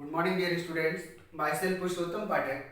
Good morning dear students, myself Purushottam Pathak.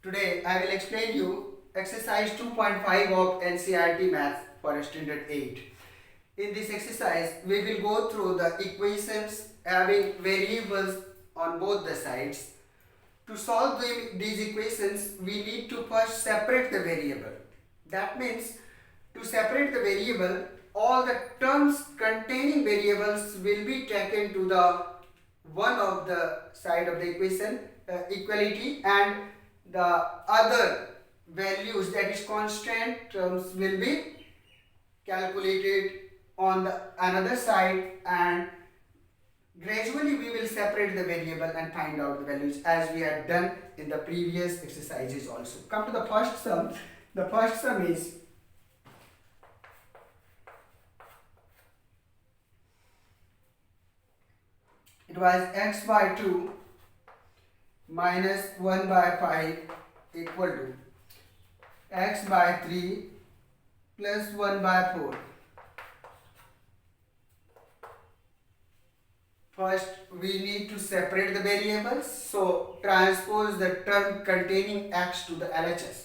Today I will explain you exercise 2.5 of NCERT Maths for Standard 8. In this exercise we will go through the equations having variables on both the sides. To solve these equations we need to first separate the variable. That means to separate the variable, all the terms containing variables will be taken to the one of the side of the equation equality, and the other values, that is constant terms, will be calculated on the another side, and gradually we will separate the variable and find out the values as we had done in the previous exercises also. Come to the first sum. The first sum is it was x by 2 minus 1 by 5 equal to x by 3 plus 1 by 4. First we need to separate the variables, so transpose the term containing x to the LHS.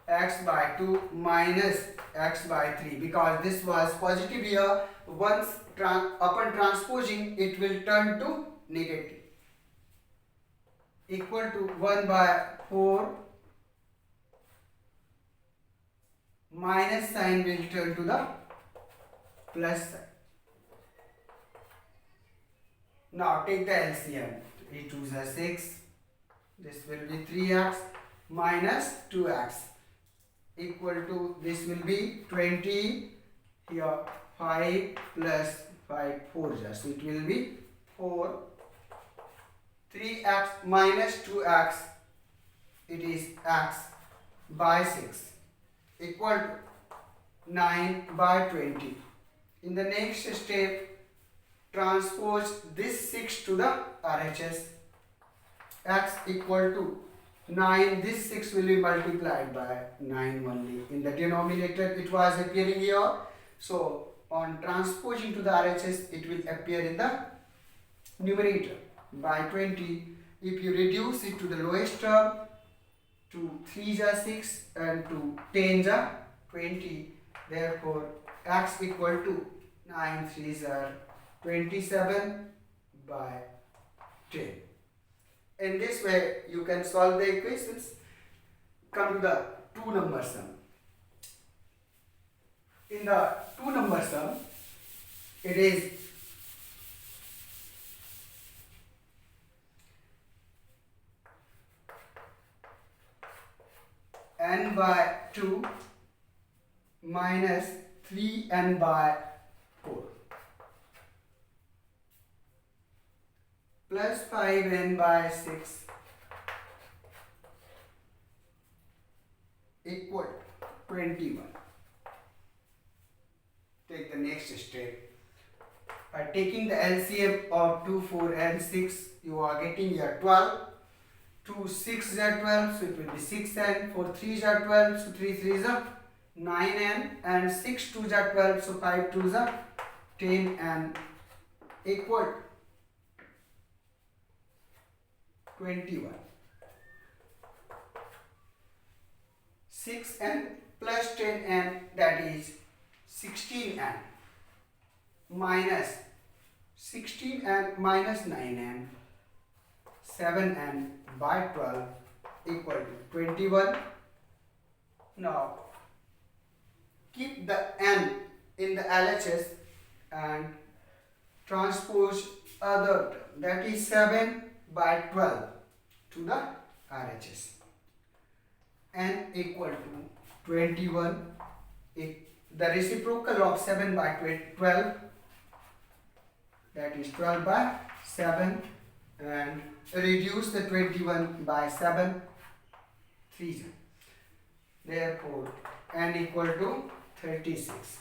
X by 2 minus x by 3, because this was positive here. Once upon transposing it will turn to negative, equal to 1 by 4 minus sign will turn to the plus sign. Now take the LCM. 3 2s are 6. This will be 3x minus 2x equal to, this will be 20. Here 5 plus 5 4s, so it will be 4. 3x minus 2x, it is x by 6 equal to 9 by 20. In the next step, transpose this 6 to the RHS. X equal to 9, this 6 will be multiplied by 9 only. In the denominator it was appearing here, so on transposing to the RHS it will appear in the numerator by 20. If you reduce it to the lowest term, to 3s are 6 and to 10s are 20, therefore x equal to 9 3s are 27 by 10. In this way you can solve the equations. Come to the 2 number sum. In the 2 number sum, it is n by 2 minus 3n by 4 plus 5n by 6 equal to 21. Take the next step. By taking the LCM of 2, 4 and 6, you are getting here 12. 2 6 are 12, so it will be 6n. 4 3s are 12, so 3 3s are 9n, and 6 2s are 12, so 5 2s are 10n equal to 21. 6n plus 10n, that is 16n, minus 16n minus 9n, 7n by 12 equal to 21. Now keep the n in the LHS and transpose other term, that is 7 by 12 to the RHS. N equal to 21. The reciprocal of 7 by 12, that is 12 by 7, and reduce the 21 by 7 3. Therefore n equal to 36.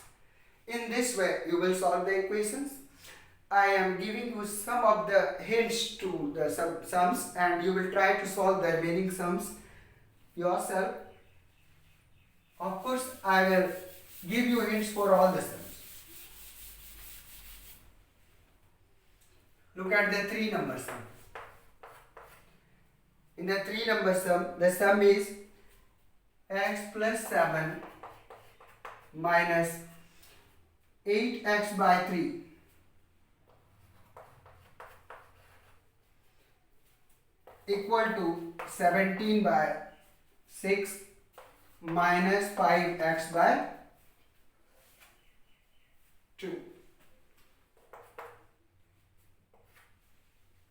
In this way you will solve the equations. I am giving you some of the hints to the sums, and you will try to solve the remaining sums yourself. Of course I will give you hints for all the sums. Look at the 3 number sum. In the 3 number sum, the sum is x plus 7 minus 8x by 3 equal to 17 by 6 minus 5x by 2.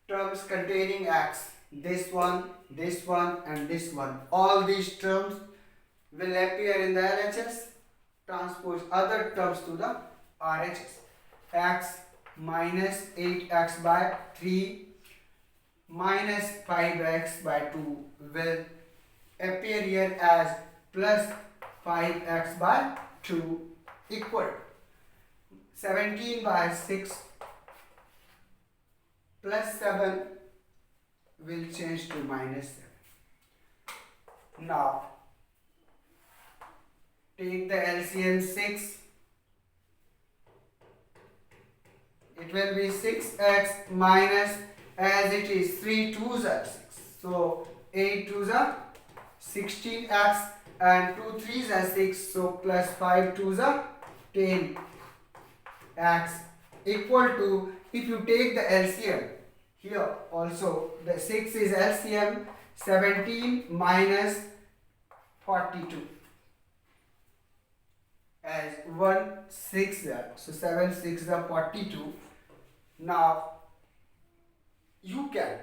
Terms containing x, this one, and this one. All these terms will appear in the LHS. Transpose other terms to the RHS. X minus 8x by 3 minus 5x by 2 will appear here as plus 5x by 2 equal 17 by 6 plus 7 will change to minus 7. Now take the LCM 6. It will be 6x minus, as it is 3 2s are 6. So 8 2s are 16x and 2 3s are 6. So plus 5 2s are 10x equal to, if you take the LCM here also, the 6 is LCM, 17 minus 42 as 1 6 there. So 7 6 are 42. Now you can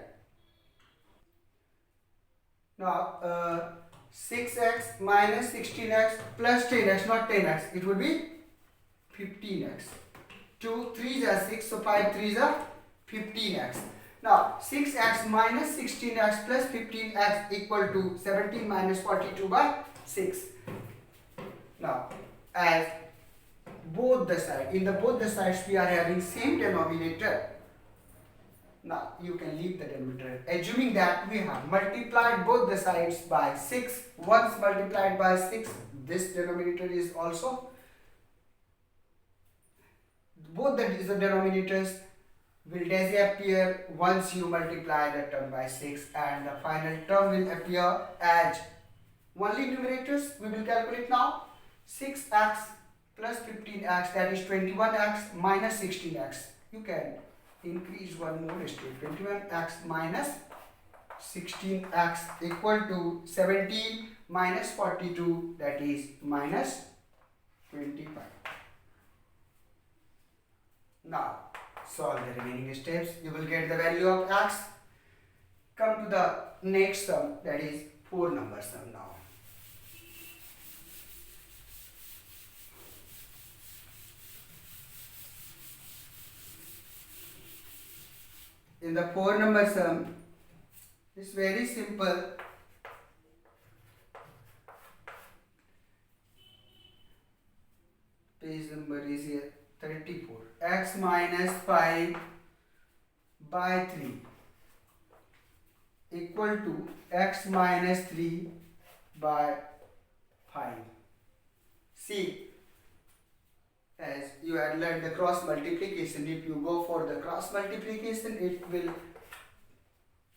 6x minus 16x plus 10x, not 10x, it would be 15x. 2 3s are 6, so 5 3s are 15x. Now 6x minus 16x plus 15x equal to 17 minus 42 by 6. Now as both the sides we are having same denominator. Now you can leave the denominator, assuming that we have multiplied both the sides by 6. Once multiplied by 6, this denominator is also, both the denominators will disappear once you multiply the term by 6, and the final term will appear as only numerators. We will calculate now. 6x plus 15x, that is 21x minus 16x. You can increase one more step. 21x minus 16x equal to 17 minus 42, that is minus 25. Now solve the remaining steps. You will get the value of x. Come to the next sum, that is 4 number sum now. In the 4 number sum, it's very simple. Page number is here 34. X minus 5 by 3 equal to x minus 3 by 5. See, as you had learned the cross multiplication, if you go for the cross multiplication, it will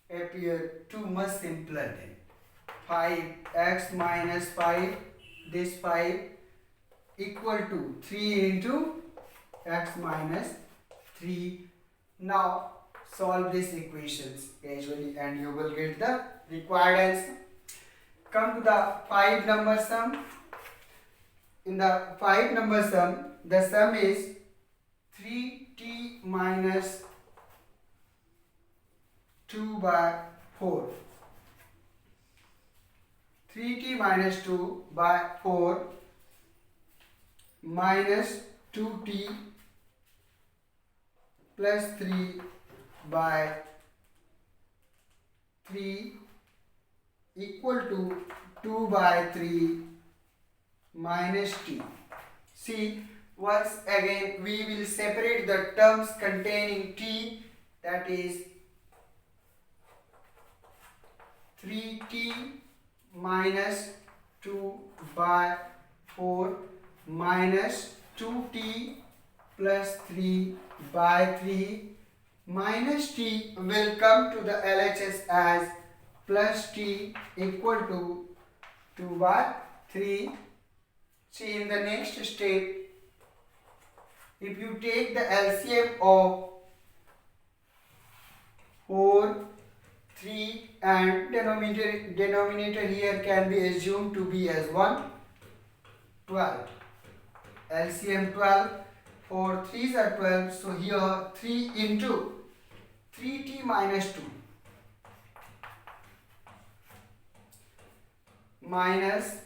appear too much simpler then. 5x minus 5, this 5 equal to 3 into x minus 3. Now solve these equations casually and you will get the required answer. Come to the 5 number sum. In the 5 number sum, the sum is 3t minus 2 by 4. 3t minus 2 by 4 minus 2t plus 3 by 3 equal to 2 by 3 minus t. See, once again we will separate the terms containing t, that is 3t minus 2 by 4 minus 2t plus 3 by 3 minus t will come to the LHS as plus t equal to 2 by 3. See, in the next step, if you take the LCM of 4, 3 and denominator here can be assumed to be as 1, 12. LCM 12, 4 3s are 12, so here 3 into 3t minus 2 minus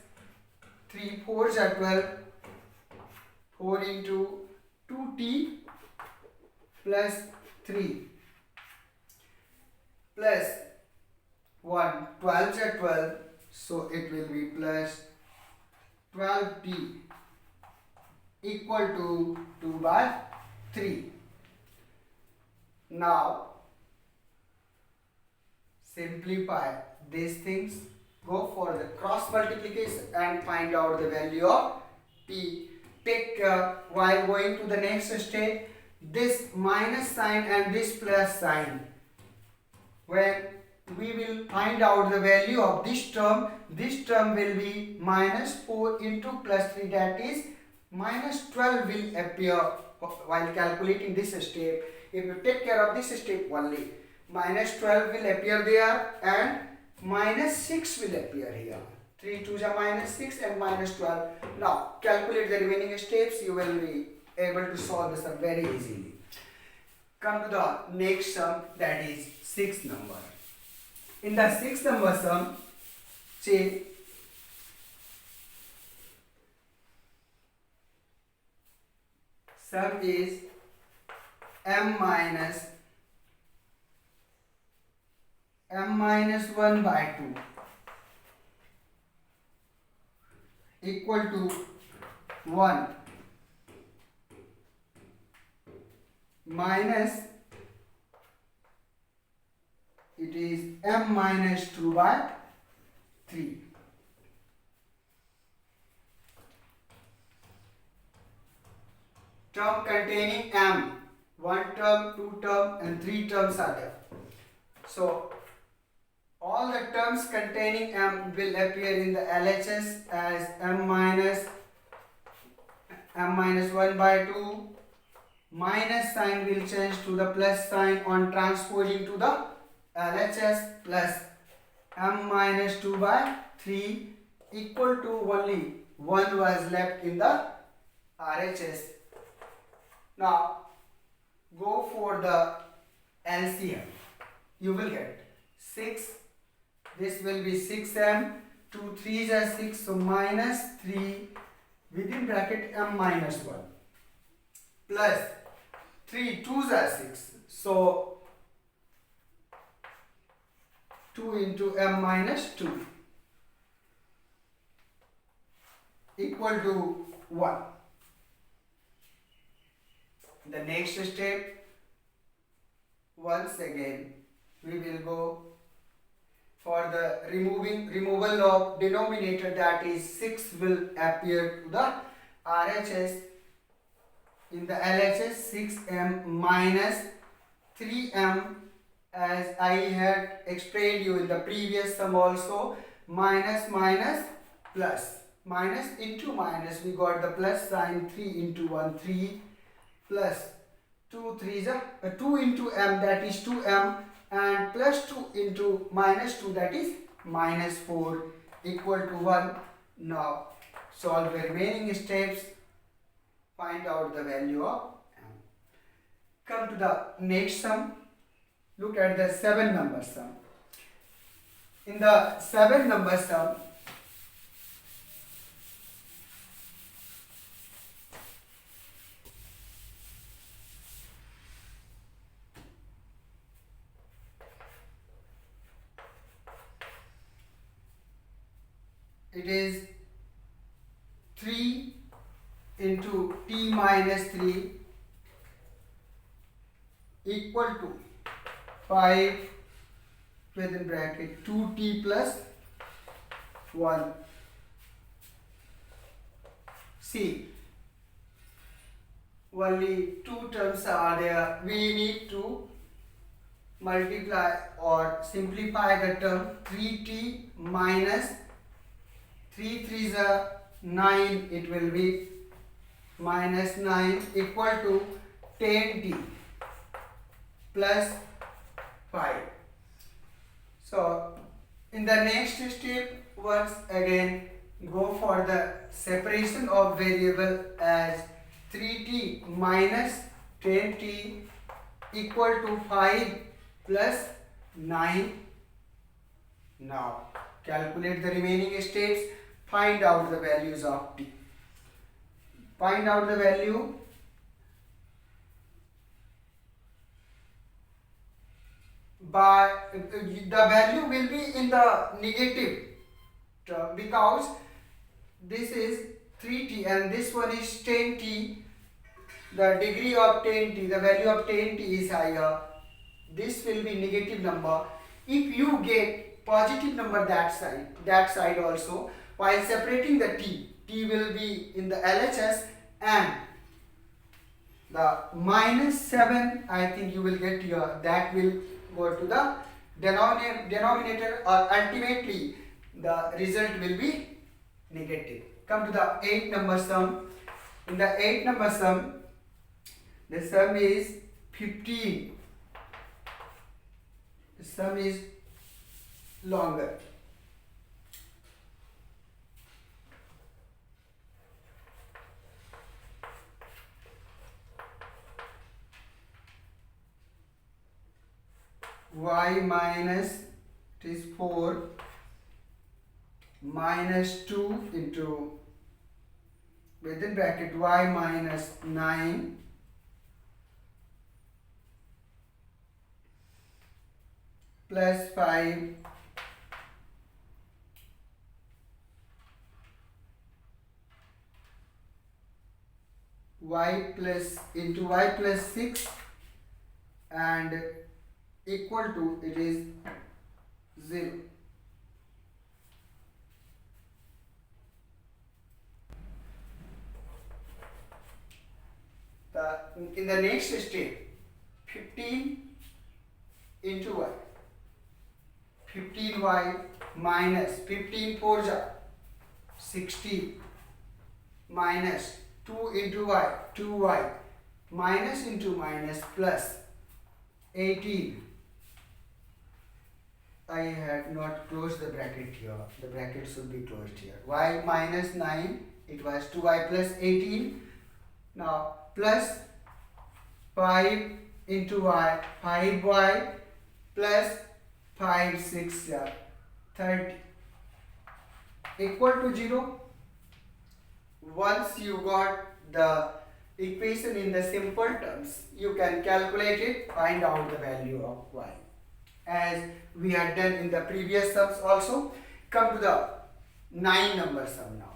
3 4s are 12, 4 into 2t plus 3 plus 1, 12s are 12, so it will be plus 12t equal to 2 by 3. Now simplify these things, go for the cross multiplication and find out the value of p. Take care while going to the next step, this minus sign and this plus sign. When we will find out the value of this term will be minus 4 into plus 3, that is minus 12 will appear while calculating this step. If you take care of this step only, minus 12 will appear there and minus 6 will appear here. 3 2s are minus 6 and minus 12. Now calculate the remaining steps, you will be able to solve this very easily. Come to the next sum, that is 6th number. In the 6th number sum, say sum is m minus 1 by 2 equal to 1 minus it is m minus 2 by 3. Term containing m, 1 term, 2 term and 3 terms are there. So all the terms containing m will appear in the LHS as m minus 1 by 2. Minus sign will change to the plus sign on transposing to the LHS plus m minus 2 by 3 equal to only 1 was left in the RHS. Now go for the LCM. You will get 6. This will be 6m. 2 3s are 6, so minus 3 within bracket m minus 1 plus 3 2s are 6, so 2 into m minus 2 equal to 1. The next step, once again we will go for the removal of denominator, that is 6 will appear to the RHS. In the LHS 6m minus 3m, as I had explained you in the previous sum also, minus minus plus, minus into minus, we got the plus sign, 3 into 1 3 plus 2 3s are 2 into m, that is 2m, and plus 2 into minus 2, that is minus 4 equal to 1. Now solve the remaining steps, find out the value of m. Come to the next sum. Look at the 7 number sum. In the 7 number sum, it is 3 into t minus 3 equal to 5 within bracket 2t plus 1. See, only 2 terms are there. We need to multiply or simplify the term 3t minus 3 3s are 9, it will be minus 9 equal to 10t plus 5. So in the next step, once again go for the separation of variable as 3t minus 10t equal to 5 plus 9. Now calculate the remaining steps, find out the values of t. Find out the value by the value will be in the negative term because this is 3t and this one is 10t. The degree of 10t, the value of 10t is higher. This will be negative number. If you get positive number that side also, while separating the t will be in the LHS, and the minus 7 I think you will get here, that will go to the denominator, or ultimately the result will be negative. Come to the 8 number sum. In the 8 number sum, the sum is 15. The sum is longer. Y minus, it is 4 minus 2 into, within bracket, y minus 9 plus 5 y plus into y plus 6 and equal to, it is 0. In the next step, 15 into y, 15y minus 15 4 16 minus 2 into y, 2y minus into minus plus 18. I had not closed the bracket here. The bracket should be closed here. Y minus 9, it was 2y plus 18. Now plus 5 into y, 5y plus 5 6 30 equal to 0. Once you got the equation in the simple terms, you can calculate it, find out the value of y, as we had done in the previous sums also. Come to the 9 number sum now.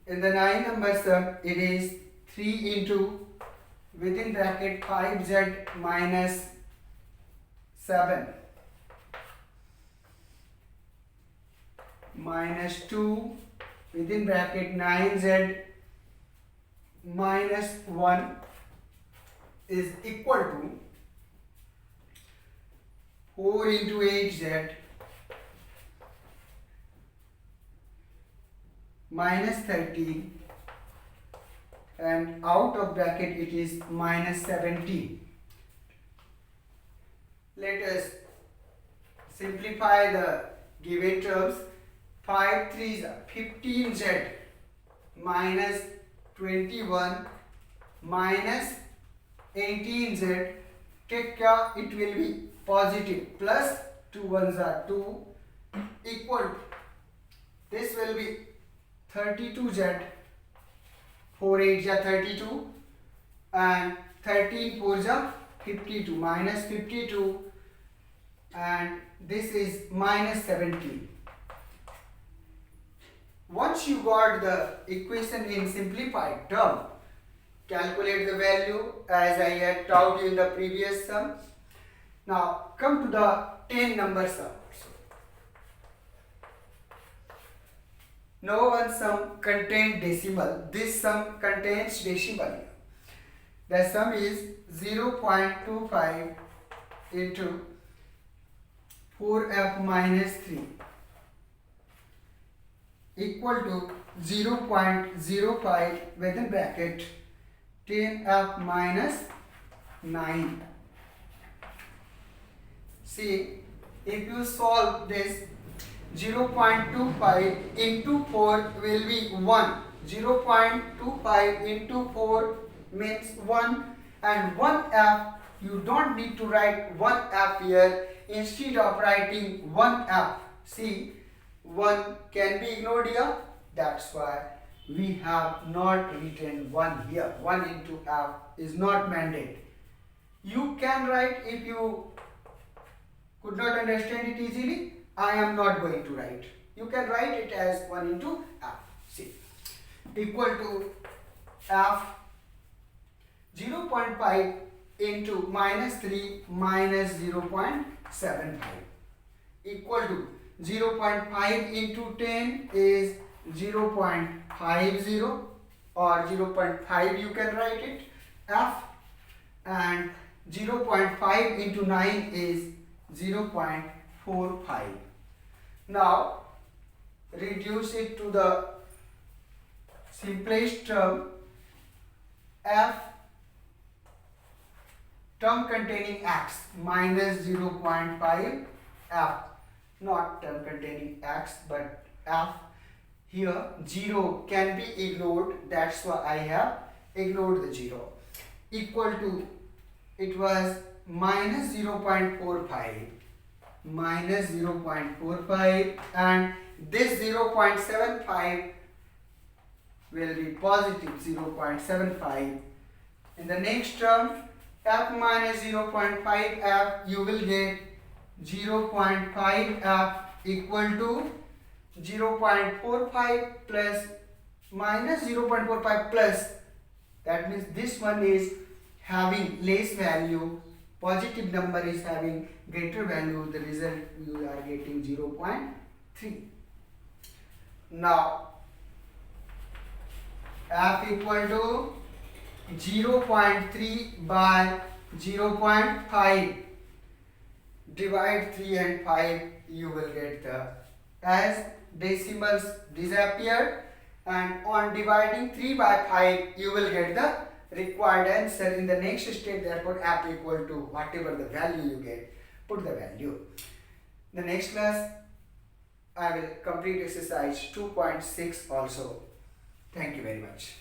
In the 9 number sum, it is 3 into, within bracket, 5z minus 7 minus 2 within bracket 9z minus 1 is equal to 4 into 8z minus 13, and out of bracket it is minus 17. Let us simplify the given terms. 5 3s are 15z minus 21 minus 18z. Take care, it will be positive, plus 2 1s are 2 equal to, this will be 32z, 4 8s are 32 and 13 4s are 52, minus 52, and this is minus 17. Once you got the equation in simplified term, calculate the value as I had taught you in the previous sum. Now come to the 10 number sum. no one sum contains decimal. This sum contains decimal. The sum is 0.25 into 4f minus 3 equal to 0.05 within bracket 10f minus 9. See, if you solve this, 0.25 into 4 will be 1. 0.25 into 4 means 1, and 1f, you don't need to write 1f here. Instead of writing 1f, see, 1 can be ignored here. That's why we have not written 1 here. 1 into f is not mandated. You can write if you could not understand it easily. I am not going to write. You can write it as 1 into f. See, equal to f 0.5 into minus 3 minus 0.75 equal to 0.5 into 10 is 0.50 or 0.5 you can write it f, and 0.5 into 9 is 0.45. Now reduce it to the simplest term, f term containing x minus 0.5 f, not term containing x but f. Here 0 can be ignored, that's why I have ignored the 0, equal to, it was minus 0.45 and this 0.75 will be positive 0.75. In the next term, f minus 0.5 f, you will get 0.5 f equal to 0.45 plus minus 0.45 plus, that means this one is having less value, positive number is having greater value, the result you are getting 0.3. Now f equal to 0.3 by 0.5, divide 3 and 5, you will get the, as decimals disappear, and on dividing 3 by 5 you will get the required answer in the next step. Therefore f equal to whatever the value you get, put the value. The next class I will complete exercise 2.6 also. Thank you very much.